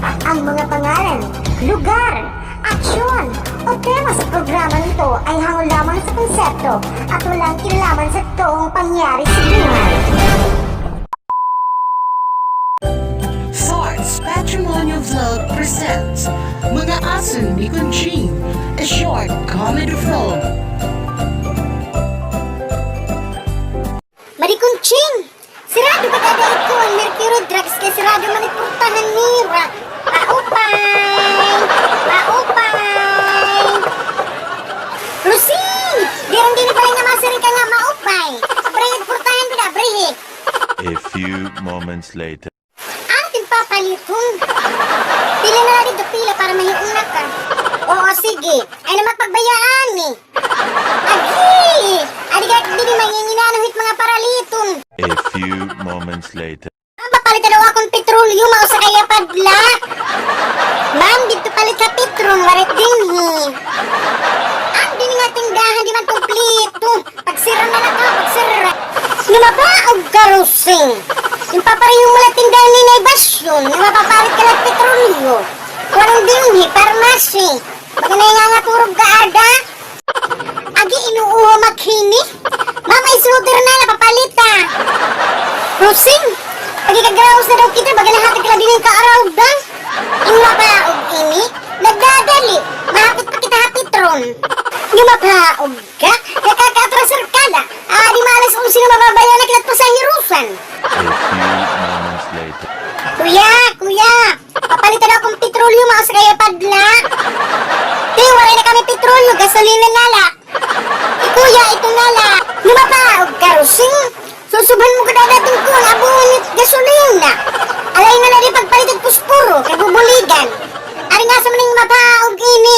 Ang mga pangalan, lugar, aksyon, o tema sa programa nito ay hango lamang sa konsepto at walang kinalaman sa toong pangyari sa buhay. Thoughts Patrimonial Vlog presents Mga Aso ni Conching, a short comedy film. Marikunching! Sirado ka dadait ko ang Mercury Drugs kay sirado manipuntahan nira. Paupay! Paupay! Lusing! Dirang dini pala nga masirin ka nga maupay. Brihit purtahan ko na, brihit. A few moments later. Ating papalitong. Pila na lang dito pila para mahiuna ka. Oo, sige. Ay na magpagbayaan ni. Agi! Adigat dini mangininanuhit mga paralitong. A few moments later. Ang papalitan daw akong petrolyo, mao sa kaya padla. Ma'am, dito palit ka petrol, warit dinhi. Ang dini nga tindahan, di man kumplito. Pagsira na lang ka, pagsira. Lumabaog ka, Rosing. Yung paparehong mo lang tindahan ni Naibasyon, yung mapapalit ka lang petrolyo. Walang dinhi, parmasi. Baga na nga turog ka, Ada. Agi inuuho maghini. Mama, isuder na, napapalita. Rosing, pagkikagraos na daw kita, baga nahatag ka lang din yung kaaraw bang? Yung mapaog ini, nagdadali, mahapit pa kita hapitron. Yung mapaog ka, nakaka-atrasar ka na. Di malas kung sino mababayan na kilat pa sa hirusan. A few moments later. Kuya, papalitan ako ng petrolyo, mga sa kaya padla. Wala na kami petrolyo, gasolina nala. Kuya, ito nala. Yung mapaog ka, Rosing. Susubhan mo ka dadating ko ang abunit gasolina. Alay na rin pagpalitan puspuro, kay bubuligan. Ari nga sa maning mapaog ini.